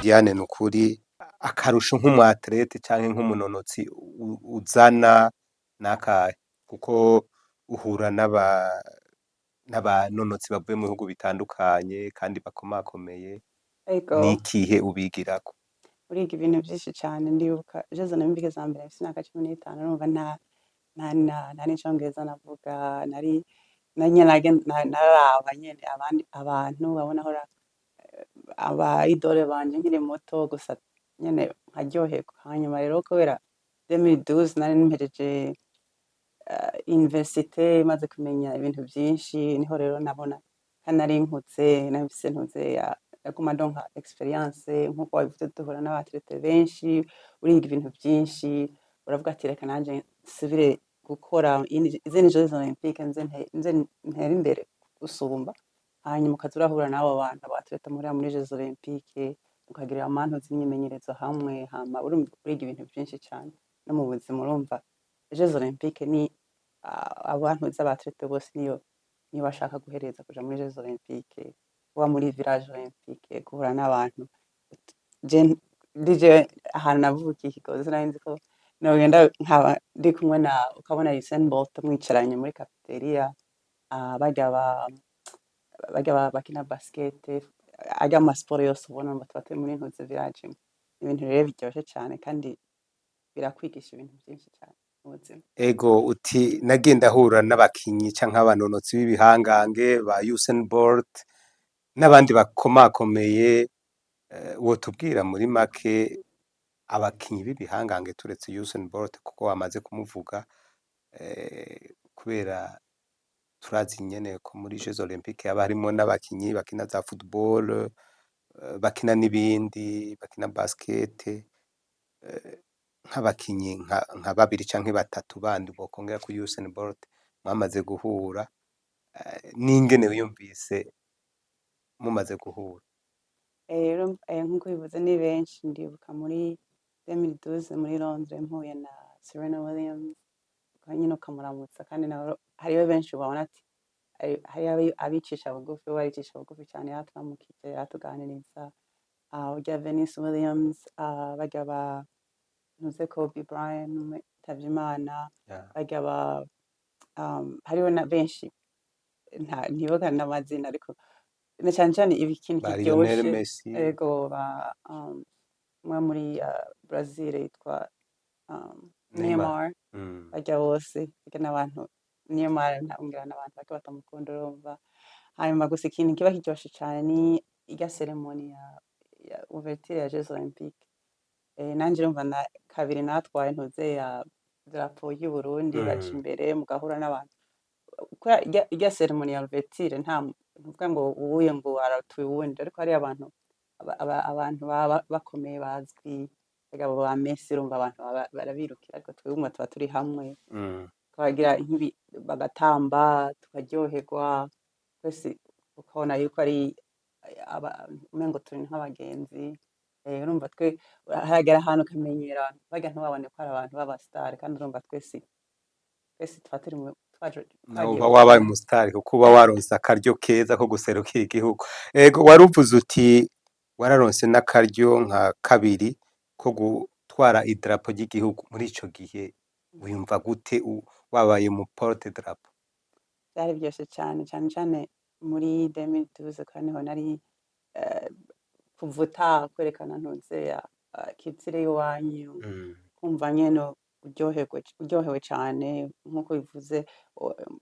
Diane NUKURI akarusho nk'umwatlete canke nk'umunonotsi uzana nakahe kuko uhura n'abanonotsi bavuye mu bihugu bitandukanye kandi bakomakomeye Ego nikihe ubigirako uriga ibintu vyinshi cane ndibuka jeux olympique za mbere mfise imyaka 15 urumva nta n'icongereza navuga naraba nyene abandi abantu babona hora aba idole banje nkiri muto gusa nyene nkaryoherwa hanyuma rero kubera 2012 nari mpejeje universite maze kumenya ibintu vyinshi niho rero nabona kandi nari nkutse nafise ntuze yaguma ndonka experience nkuko wabivuze duhura n'abatlete benshi uriga ibintu vyinshi uravuga ati reka nanje nsubire gukora izindi jeux olympique nze ntere imbere gusumba hanyuma ukaza urahura n'abo bantu abatlete muri jeux olympique ukagirira amantu z'imyimenyerezo hamwe hama uriga ibintu vyinshi cane no mu buzima urumva jeux olympique ni abantu z'abatlete bose niyo bashaka guhereza kuja muri jeux olympique kuba muri village olympique guhura n'abantu DJ ahantu navukiye Kigozi nari nzi ko nogenda nkaba ndi kumwe na ukabona Usain Bolt mwicaranye muri cafeteria barya bakina basket arya amasport yose ubona ngo tuba turi muri ntuze village ibintu rero biryoshe cane kandi birakwigisha ibintu vyinshi cane mu buzima. ego uti nagenda hura n'abakinyi canke abanonotsi b'ibihangange ba Usain Bolt n'abandi bakomakomeye wotubwira muri make abakinyi b'ibihangange turetse Usain Bolt kuko wamaze kumuvuga kubera turazi nyene ko muri Jeux Olympiques haba harimwo n'abakinyi bakina za football bakina n'ibindi bakina basket nk'abakinyi nka babiri canke batatu bandi bokongera ku Usain Bolt mwamaze guhura n'ingene wiyumvise mumaze guhura Rero nkuko bivuze ni benshi ndibuka muri 2012 muri Londres mpuye na Serena Williams nyine ukamuramutsa kandi nawe hariyo benshi ubabona ati hari abicisha bugufi baricisha bugufi cyane yaratwamukije yaratuganiriza urya Venus Williams barya ba ntuze Kobe Bryant yitavye Imana barya ba hariho na benshi ntibuka n'amazina ariko na cyane cyane ikintu kiryoshe ego ba mwe muri Brazil yitwa Neymar barya bose barya n'abantu Neymar ntabwira n'abantu bake batamukunda urumva hanyuma gusa ikintu kiba kiryoshe cyane ni irya ceremony ya ouverture ya Jeux Olympiques nanje urumva na kabiri natwaye ntuze ya drapeau y'u Burundi baca imbere mugahura n'abantu irya ceremony ya ouverture ntuvuga ngo uwuye ngo aratuye uwundi ariko hari abantu baba bakomeye bazwi bagabo ba Messi urumva abantu barabirukira ariko twebwe tuba turi hamwe twagira bagatamba tukaryoherwa twese ukabona yuko ari umengo turi nk'abagenzi urumva twe haragera ahantu ukamenyera barya ntubabone ko ari abantu b'abastar kandi urumva twese tuba turi nawe uba wabaye umusitari kuko uba waronse akaryo keza ko guserukira igihugu ego waruvuze uti wararonse n'akaryo nka kabiri ko gutwara idarapo ry'igihugu muri ico gihe wiyumva gute wabaye mu porte drapo byari byose cyane muri 2012 kandi niho nari kuvuta kwerekana ntuze ya kitsire iwanyu kumva nyene uryohewe cyane nkuko bivuze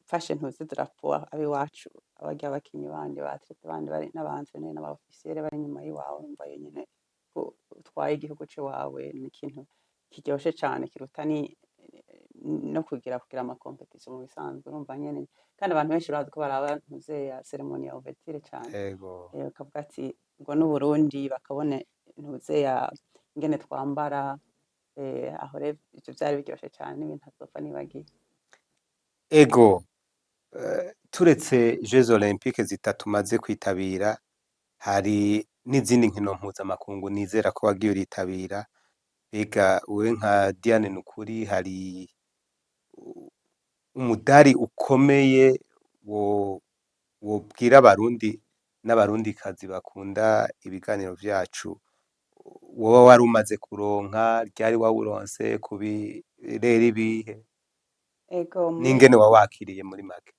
mfashe ntuze drapo abiwacu abarya abakinyi bandi batlete bandi bari n'abanzene n'abofisiere bari nyuma yiwawe umva nyene utwaye igihugu ciwawe ni ikintu kiryoshe cyane kiruta no kugira ama competition mu bisanzwe urumva nyene kandi abantu benshi barazi ko baraba ntuze ya ceremony ya ouverture cyane kavuga ati ngo n'u Burundi bakabone ntuze ya ingene twambara aho rero ivyo vyari biryoshe cyane n'ibintu azopfa nibagiye ego turetse Jeux Olympiques zitatu maze kwitabira hari n'izindi nkino mpuzamakungu nizera ko wagiye uritabira bega wewe nka Diane NUKURI hari umudari ukomeye wobwira abarundi n'abarundikazi bakunda ibiganiro vyacu, woba wari umaze kuronka, ryari wawuronse, ku birere ibihe, ego n'ingene wawakiriye muri make?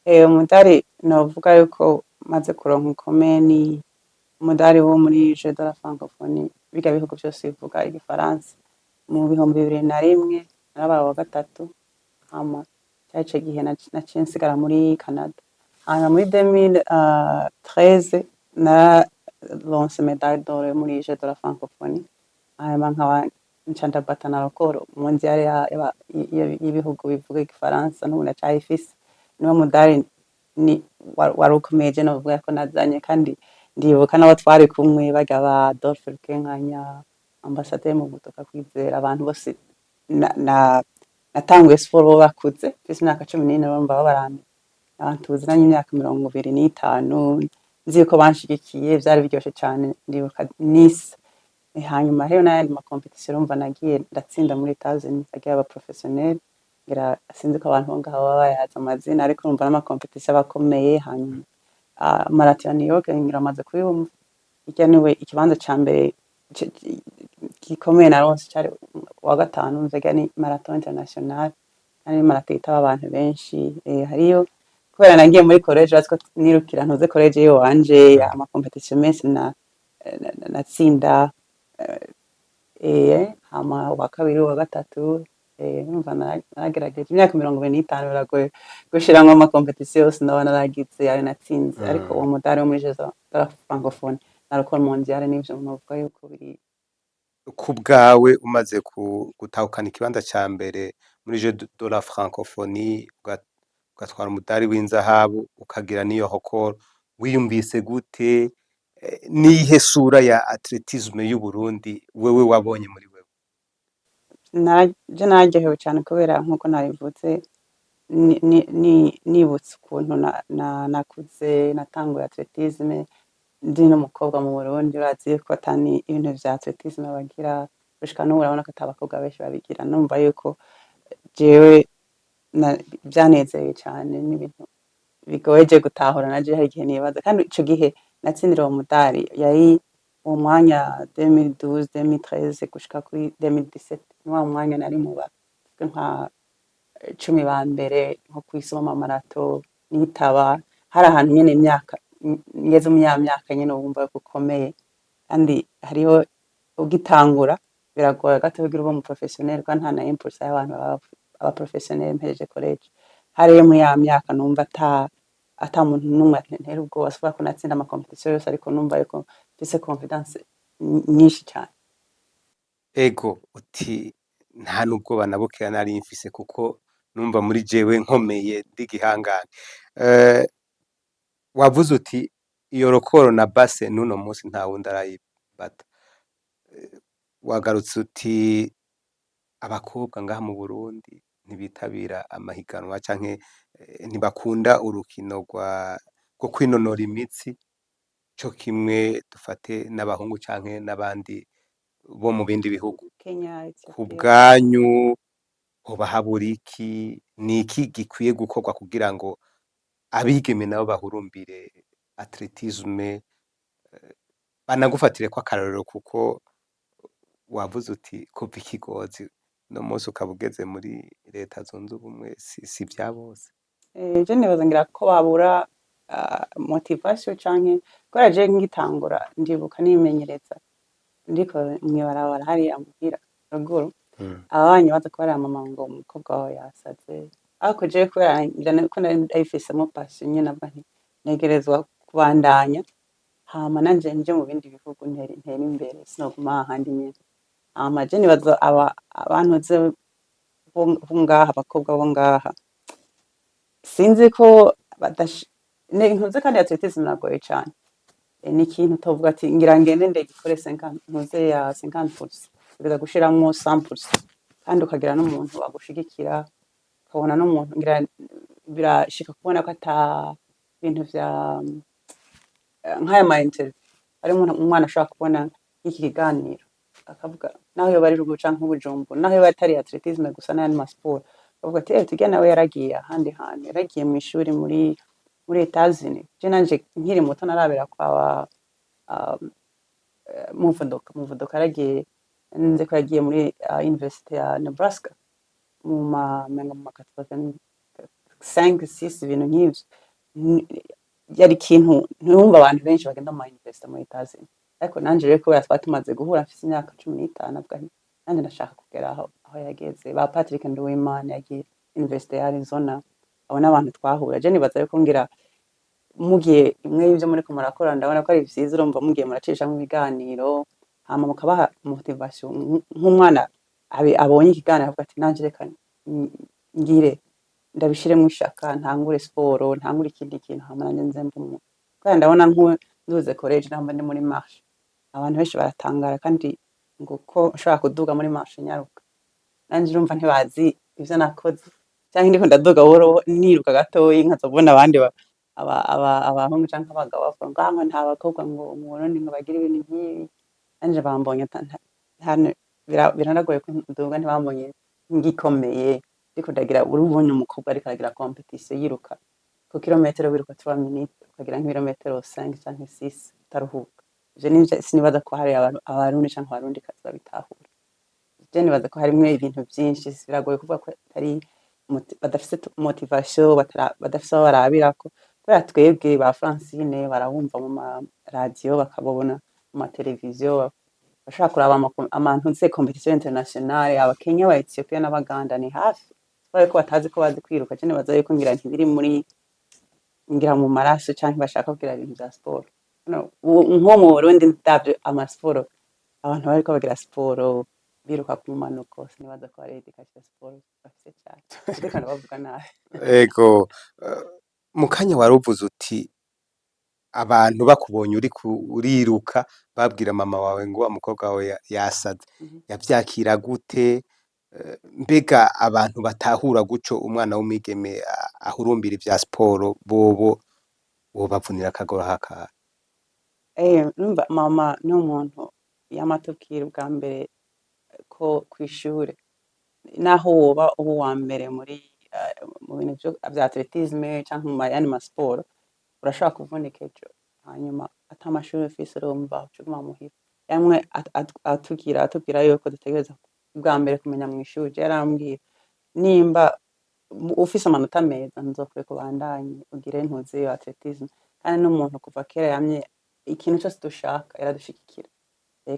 umudari novuga yuko maze kuronka ukomeye ni umudari wo muri jeux de la francophonie, birya bihugu vyose bivuga igifaransa, mu 2001 narabaye wa gatatu, hama cari ico gihe naciye nsigara muri Canada, hanyuma muri 2013 nararonse médaille d'or muri jeux de la francophonie, hanyuma nkaba nca ndabatana record mondial y'ibihugu bivuga igifaransa, n'ubu ndacayifise, niwo mudari wari ukomeye je novuga ko nazanye, kandi ndibuka n'abo twari kumwe barya ba Adolphe Rukenkanya, ambasaderi mu gutoka kwizera, abantu bose natanguye siporo bakuze, mfise imyaka 14 urumva babarana, abantu tuzinanye imyaka 25, nzi yuko banshigikiye, vyari biryoshe cane, ndibuka Nice. Hanyuma rero n'ayandi ma competition urumva nagiye ndatsinda muri Etats-Unis, agiye aba professionnel, ngira sinzi ko abantu bo ngaho baba bayazi amazina, ariko urumva n'ama competition aba akomeye. Hanyuma marathon ya New York ngira amaze kuyumva, irya niwe ikibanza ca mbere gikomeye naronse, cari wa gatanu, mvuga ni marathon international, kandi marathon itaba abantu benshi. Hariyo kubera nagiye muri college, baziko nirukira ntuze college yo wanje, ama competition menshi natsinda, hama wa kabiri wa gatatu, numva nagerageje imyaka 25 biragoye gushiramwo ama competition yose ndaba naragize ayo natsinze, ariko uwo mudari wo muri jeux de la francophonie na record mondial nivyo novuga yuko biri. Ku bwawe umaze gutahukana ikibanza ca mbere muri jeux de la francophonie, ugatwara umudari w'inzahabu, ukagira n'iyo record, wiyumvise gute? Niyihe sura ya atletisme y'Uburundi wewe wabonye muri wewe? Je naryohewe cane kubera nkuko nabivuze, nibutse ukuntu nakuze natanguye atletisme ndi n'umukobwa mu Burundi, urazi ko atani ibintu vya atletisme bagira, gushika n'ubu urabona ko atabakobwa benshi babigira, numva yuko jewe vyanezeye cane, n'ibintu bigoye gutahura, naje hari igihe nibaza, kandi ico gihe natsindira uwo mudari yari uwo mwanya 2012 2013 gushika kuri 2017, ni wa mwanya nari mu nka 10 ba mbere nko kwisoma marato nitaba, hari ahantu nyene imyaka ngeze mu myaka nyene wumva ko ukomeye, kandi hariho ugitangura biragoye gato kugira ube mu professionnel, kandi nta na impulse y'abantu aba professionnel mpejeje college. Hariyo mu ya myaka numva ata muntu numwe ntera ubwoba, sivuga ko natsinda ama competition yose, ariko numva yuko mfise confidence nyinshi cyane. Ego uti nta n'ubwoba na bukeya nari mfise, kuko numva muri jewe nkomeye ndi gihangane. Wavuze uti iyo rokoro na base n'uno munsi nta wundi arayibata. Wagarutse uti abakobwa ngaha mu Burundi ntibitabira amahiganwa canke ntibakunda urukino rwo kwinonora imitsi, co kimwe dufate n'abahungu canke n'abandi bo mu bindi bihugu. Kenya, Ku Ethiopia. bwanyu hoba habura iki? Ni iki gikwiye gukorwa kugira ngo abigeme nabo bahurumbire atletisme, banagufatire ko akarorero, kuko wavuze uti kuva ikigozi no munsi ukaba ugeze muri leta zunze ubumwe, si vya bose. Je nibaza ngira ko babura motivation canke, kubera je ngitangura ndibuka nimenyereza ndiko mwibarabara hariya muhira ruguru, ababanyi baza kubarira mama ngo umukobwa wawe yasaze, ariko je kubera ko ndayifisemo passion nyene, nabwo ntegerezwa kubandanya, hama nanje nje mu bindi bihugu ntera imbere, sinoguma hahandi nyene. Hama je nibaza abantu bo ngaha, abakobwa bo ngaha, sinzi ko ntuze, kandi atletisme nagoye cane, ni ikintu utovuga ati ngira ngende ndegikore 50%, uza gushiramwo 100%, kandi ukagira n'umuntu agushigikira, ukabona n'umuntu, ngira birashika kubona ko ata bintu vya nk'aya ma interview, ari umwana ashobora kubona iki kiganiro akavuga, naho yoba ari Ruguru canke Bujumbura, naho yoba atari atletisme gusa n'ayandi ma sport, akavuga ati tujya nawe yaragiye ahandi hantu, yaragiye mw'ishuri muri muri Etats-Unis je nanje nkiri muto narabera kwa umuvuduka yaragiye nzi ko yagiye muri University ya Nebraska mu ma 5 6 ibintu nk'ivyo. Yari ikintu ntumva abantu benshi bagenda mu university muri Etats-Unis, ariko nanje rero kubera twari tumaze guhura mfise imyaka 15 avuga nti nanje ndashaka kugera aho yageze. Ba Patrick Nduwimana yagiye University ya Arizona, abo n'abantu twahura. Je nibaza yuko ngira mugiye imwe y'ivyo muriko murakora ndabona ko ari vyiza, urumva mugiye muracishamwo ibiganiro hama mukabaha motivation nk'umwana abonye ikiganiro avuga ati nanje reka ngire ndabishiremwo ishaka ntangure siporo ntangure ikindi kintu hama nanje nze mvumu. Kandi ndabona nduze college namba ndi muri marche abantu benshi baratangara kandi ngo ko nshobora kuduga muri marche nyaruka, nanje urumva ntibazi ivyo nakoze canke ndiko ndaduga buhoro niruka gatoyi nkazobona abandi abahungu canke abagabo bavuga ngo nta bakobwa ngo mu Burundi ngo bagira ibintu nk'ibi, nanje bambonye biranagoye ko nduga ntibambonye ngikomeye ariko ndagira urubonye umukobwa ariko aragira competition yiruka ku kilometero wiruka 3 minutes ukagira nk'ibirometero 5 canke 6 utaruhuka. Je nije sinibaza ko hari abarundi canke abarundi kazi babitahura. Je nibaza ko harimwe ibintu vyinshi biragoye kuvuga ko ari badafise motivation badafise aho barabirako, kubera twebwe ba Francine barabumva mu ma radio bakabona mu ma televiziyo bashaka kuraba amantu nse competition internationale abakenya ba Ethiopia n'abaganda ni hafi, kubera ko batazi ko bazi kwiruka. Je nibaza yuko ngira ntibiri muri ngira mu maraso canke bashaka kugira ibintu vya sport. Nko mu Burundi ndavye amasiporo abantu bariko bagira siporo biruka ku manuko sinibaza ko ari education sport bafise cyane ariko bavuga nabi. Ego mu kanya waruvuze uti abantu bakubonye uriruka babwira mama wawe ngo wa mukobwa wawe yasaze, yavyakira gute? Mbega abantu batahura guco umwana w'umwigeme ahurumbira ivya siporo bobo bavunira akagoro haka? Numva mama n'umuntu yamatubwira ubwa mbere ko kw'ishure naho woba uba uwa mbere muri mu bintu vya atletisme canke mu yandi masiporo urashobora kuvunika ejo, hanyuma ata amashuri ufise urumva ucuguma muhira. Yamwe atubwira yuko dutegereza ubwa mbere kumenya mw'ishuri. Je yarambwiye nimba ufise amanota meza nzokureka ubandanye ugire ntuze iyo atletisme, kandi n'umuntu kuva kera yamye ikintu cyose dushaka yaradushigikira.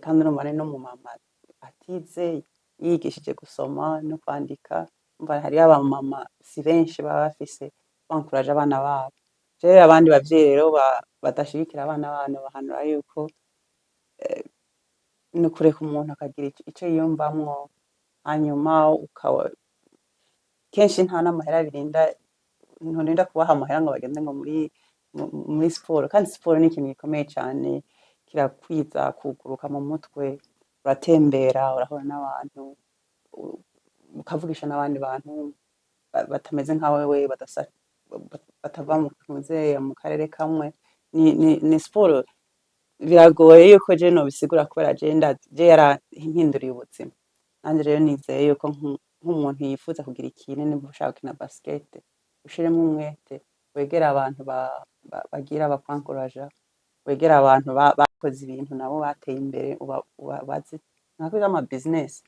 Kandi urumva no mu mama atize yigishije gusoma no kwandika, umva hariyo abamama si benshi baba bafise bankuraje abana babo. Rero abandi bavyeyi rero badashigikira abana babo bahanura yuko ni kureka umuntu akagira ico yiyumvamwo, hanyuma kenshi nta n'amahera nturinda kubaha amahera ngo bagende ngo muri siporo, kandi siporo ni ikintu gikomeye cane kirakwiza kuguruka mu mutwe, uratembera urahura n'abantu ukavugisha n'abandi bantu batameze nka wewe batava mu karere kamwe. Ni siporo biragoye yuko je nobisigura kubera je yarampinduriye ubuzima. Nanje rero nizeye yuko nk'umuntu yifuza kugira ikintu nimba ushaka gukina basket ushiremwo umwete, wegera abantu bagira bakwankuraja, wegera abantu bakoze ibintu nabo bateye imbere ubabaze nka kuri ama business.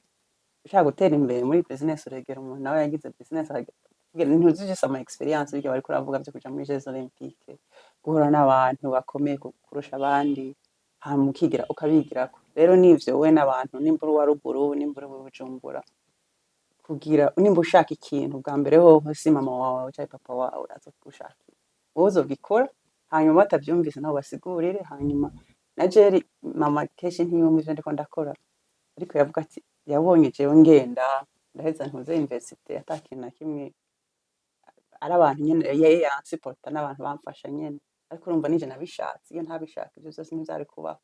Ushaka gutera imbere muri business uregera umuntu nawe yagize business akagira ntuzigise ama experience biryo bariko uravuga byo kuja muri Jeux Olympique, guhura n'abantu bakomeye kurusha abandi hama ukigira ukabigirako. Rero nivyo we n'abantu nimba uri wa ruguru nimba uri Bujumbura kugira nimba ushaka ikintu bwa mbere hoho si mama wawe cyangwa papa wawe azokushakira, wowe uzogikora hanyuma batavyumvise nabo basigurire. Hanyuma na Jerry mama kenshi ntiyumva ivyo ndiko ndakora, ariko yavuga ati yabonye jewe ngenda ndaheza ntuze university atakintu na kimwe, ari abantu nyene yansiporta n'abantu bamfasha nyene, ariko urumva nije nabishatse. Iyo ntabishaka ivyo vyose ntivyari kubaho.